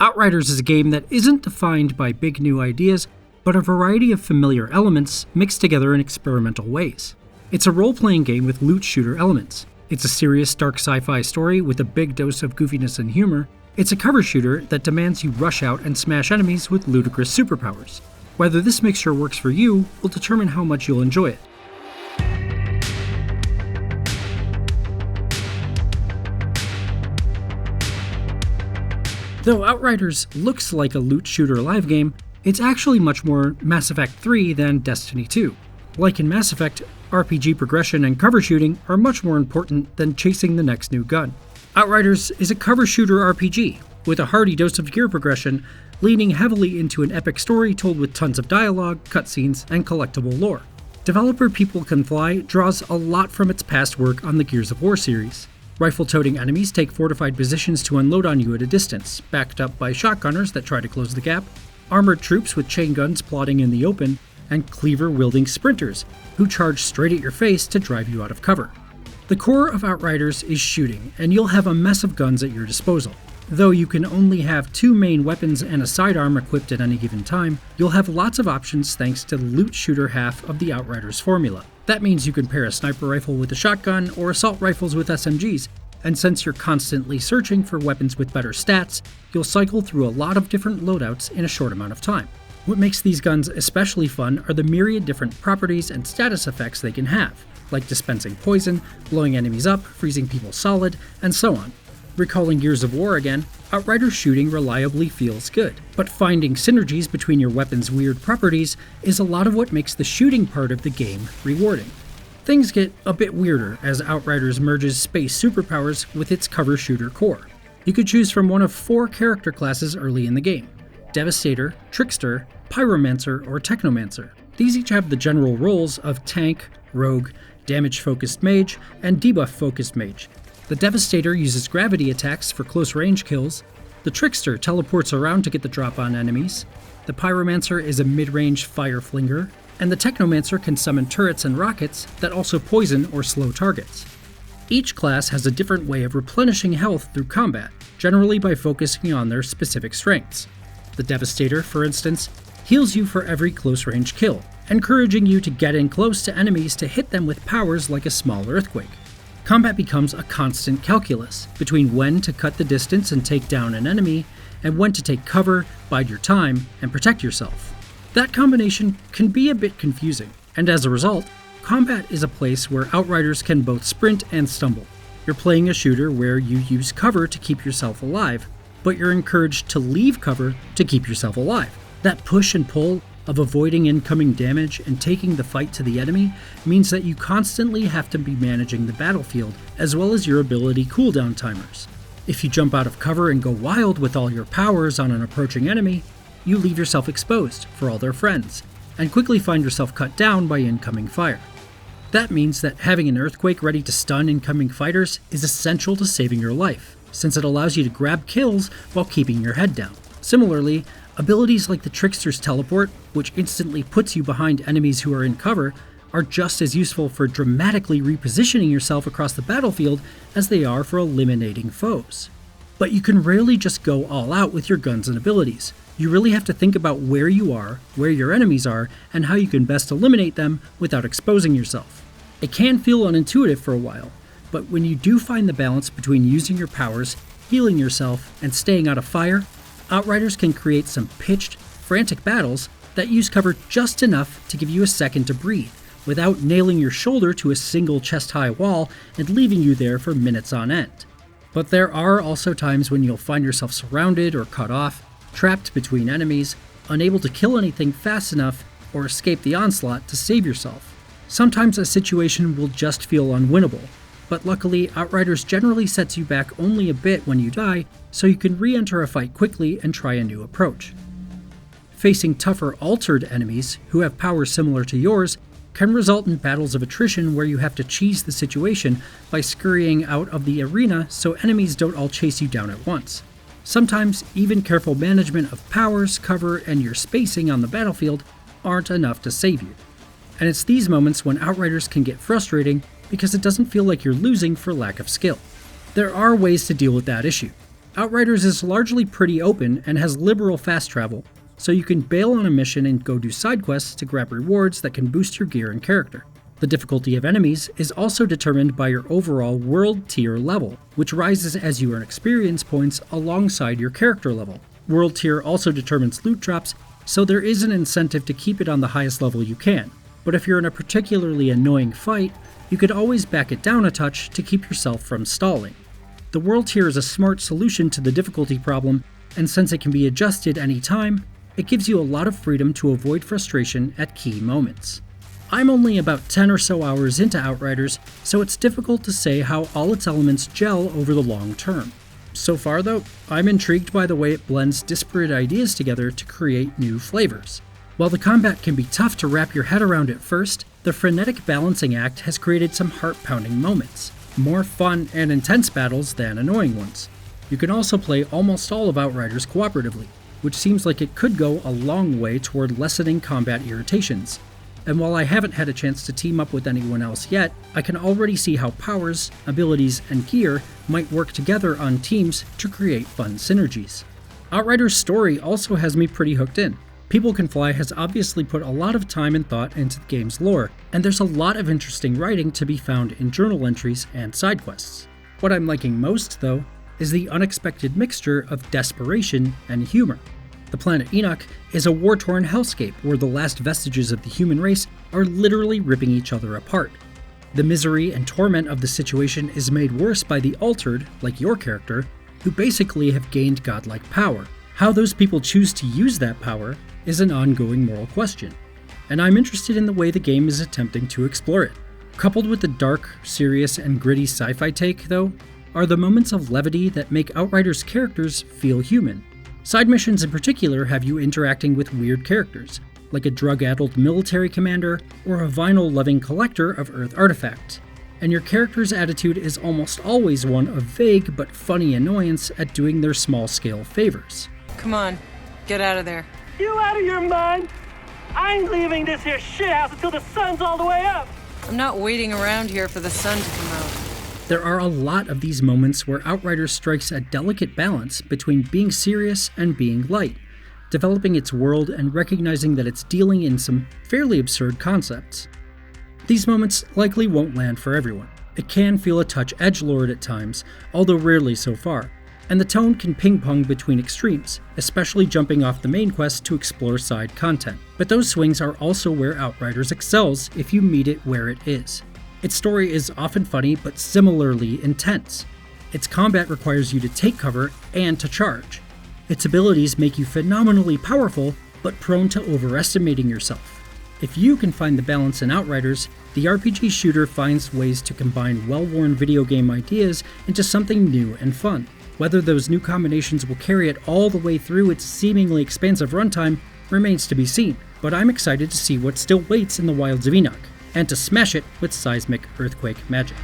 Outriders is a game that isn't defined by big new ideas, but a variety of familiar elements mixed together in experimental ways. It's a role-playing game with loot shooter elements. It's a serious dark sci-fi story with a big dose of goofiness and humor. It's a cover shooter that demands you rush out and smash enemies with ludicrous superpowers. Whether this mixture works for you will determine how much you'll enjoy it. Though Outriders looks like a loot shooter live game, it's actually much more Mass Effect 3 than Destiny 2. Like in Mass Effect, RPG progression and cover shooting are much more important than chasing the next new gun. Outriders is a cover shooter RPG, with a hearty dose of gear progression, leaning heavily into an epic story told with tons of dialogue, cutscenes, and collectible lore. Developer People Can Fly draws a lot from its past work on the Gears of War series. Rifle-toting enemies take fortified positions to unload on you at a distance, backed up by shotgunners that try to close the gap, armored troops with chain guns plotting in the open, and cleaver-wielding sprinters, who charge straight at your face to drive you out of cover. The core of Outriders is shooting, and you'll have a mess of guns at your disposal. Though you can only have 2 main weapons and a sidearm equipped at any given time, you'll have lots of options thanks to the loot shooter half of the Outriders formula. That means you can pair a sniper rifle with a shotgun or assault rifles with SMGs, and since you're constantly searching for weapons with better stats, you'll cycle through a lot of different loadouts in a short amount of time. What makes these guns especially fun are the myriad different properties and status effects they can have, like dispensing poison, blowing enemies up, freezing people solid, and so on. Recalling Gears of War again, Outriders shooting reliably feels good, but finding synergies between your weapon's weird properties is a lot of what makes the shooting part of the game rewarding. Things get a bit weirder as Outriders merges space superpowers with its cover shooter core. You could choose from one of 4 character classes early in the game: Devastator, Trickster, Pyromancer, or Technomancer. These each have the general roles of tank, rogue, damage-focused mage, and debuff-focused mage. The Devastator uses gravity attacks for close-range kills, the Trickster teleports around to get the drop on enemies, the Pyromancer is a mid-range fire flinger, and the Technomancer can summon turrets and rockets that also poison or slow targets. Each class has a different way of replenishing health through combat, generally by focusing on their specific strengths. The Devastator, for instance, heals you for every close-range kill, encouraging you to get in close to enemies to hit them with powers like a small earthquake. Combat becomes a constant calculus between when to cut the distance and take down an enemy, and when to take cover, bide your time, and protect yourself. That combination can be a bit confusing, and as a result, combat is a place where Outriders can both sprint and stumble. You're playing a shooter where you use cover to keep yourself alive, but you're encouraged to leave cover to keep yourself alive. That push and pull of avoiding incoming damage and taking the fight to the enemy means that you constantly have to be managing the battlefield, as well as your ability cooldown timers. If you jump out of cover and go wild with all your powers on an approaching enemy, you leave yourself exposed for all their friends, and quickly find yourself cut down by incoming fire. That means that having an earthquake ready to stun incoming fighters is essential to saving your life, since it allows you to grab kills while keeping your head down. Similarly, abilities like the Trickster's teleport, which instantly puts you behind enemies who are in cover, are just as useful for dramatically repositioning yourself across the battlefield as they are for eliminating foes. But you can rarely just go all out with your guns and abilities. You really have to think about where you are, where your enemies are, and how you can best eliminate them without exposing yourself. It can feel unintuitive for a while, but when you do find the balance between using your powers, healing yourself, and staying out of fire, Outriders can create some pitched, frantic battles that use cover just enough to give you a second to breathe, without nailing your shoulder to a single chest-high wall and leaving you there for minutes on end. But there are also times when you'll find yourself surrounded or cut off, trapped between enemies, unable to kill anything fast enough, or escape the onslaught to save yourself. Sometimes a situation will just feel unwinnable, but luckily Outriders generally sets you back only a bit when you die, so you can re-enter a fight quickly and try a new approach. Facing tougher altered enemies, who have powers similar to yours, can result in battles of attrition where you have to cheese the situation by scurrying out of the arena so enemies don't all chase you down at once. Sometimes, even careful management of powers, cover, and your spacing on the battlefield aren't enough to save you. And it's these moments when Outriders can get frustrating because it doesn't feel like you're losing for lack of skill. There are ways to deal with that issue. Outriders is largely pretty open and has liberal fast travel, so you can bail on a mission and go do side quests to grab rewards that can boost your gear and character. The difficulty of enemies is also determined by your overall world tier level, which rises as you earn experience points alongside your character level. World tier also determines loot drops, so there is an incentive to keep it on the highest level you can, but if you're in a particularly annoying fight, you could always back it down a touch to keep yourself from stalling. The world tier is a smart solution to the difficulty problem, and since it can be adjusted any time, it gives you a lot of freedom to avoid frustration at key moments. I'm only about 10 or so hours into Outriders, so it's difficult to say how all its elements gel over the long term. So far though, I'm intrigued by the way it blends disparate ideas together to create new flavors. While the combat can be tough to wrap your head around at first, the frenetic balancing act has created some heart-pounding moments, more fun and intense battles than annoying ones. You can also play almost all of Outriders cooperatively, which seems like it could go a long way toward lessening combat irritations. And while I haven't had a chance to team up with anyone else yet, I can already see how powers, abilities, and gear might work together on teams to create fun synergies. Outriders' story also has me pretty hooked in. People Can Fly has obviously put a lot of time and thought into the game's lore, and there's a lot of interesting writing to be found in journal entries and side quests. What I'm liking most, though, is the unexpected mixture of desperation and humor. The planet Enoch is a war-torn hellscape where the last vestiges of the human race are literally ripping each other apart. The misery and torment of the situation is made worse by the altered, like your character, who basically have gained godlike power. How those people choose to use that power is an ongoing moral question, and I'm interested in the way the game is attempting to explore it. Coupled with the dark, serious, and gritty sci-fi take, though, are the moments of levity that make Outriders' characters feel human. Side missions in particular have you interacting with weird characters, like a drug-addled military commander or a vinyl-loving collector of Earth artifacts, and your character's attitude is almost always one of vague but funny annoyance at doing their small-scale favors. Come on, get out of there. You out of your mind? I ain't leaving this here shithouse until the sun's all the way up. I'm not waiting around here for the sun to come out. There are a lot of these moments where Outriders strikes a delicate balance between being serious and being light, developing its world and recognizing that it's dealing in some fairly absurd concepts. These moments likely won't land for everyone. It can feel a touch edgelord at times, although rarely so far, and the tone can ping-pong between extremes, especially jumping off the main quest to explore side content. But those swings are also where Outriders excels if you meet it where it is. Its story is often funny but similarly intense. Its combat requires you to take cover and to charge. Its abilities make you phenomenally powerful but prone to overestimating yourself. If you can find the balance in Outriders, the RPG shooter finds ways to combine well-worn video game ideas into something new and fun. Whether those new combinations will carry it all the way through its seemingly expansive runtime remains to be seen, but I'm excited to see what still waits in the wilds of Enoch, and to smash it with seismic earthquake magic.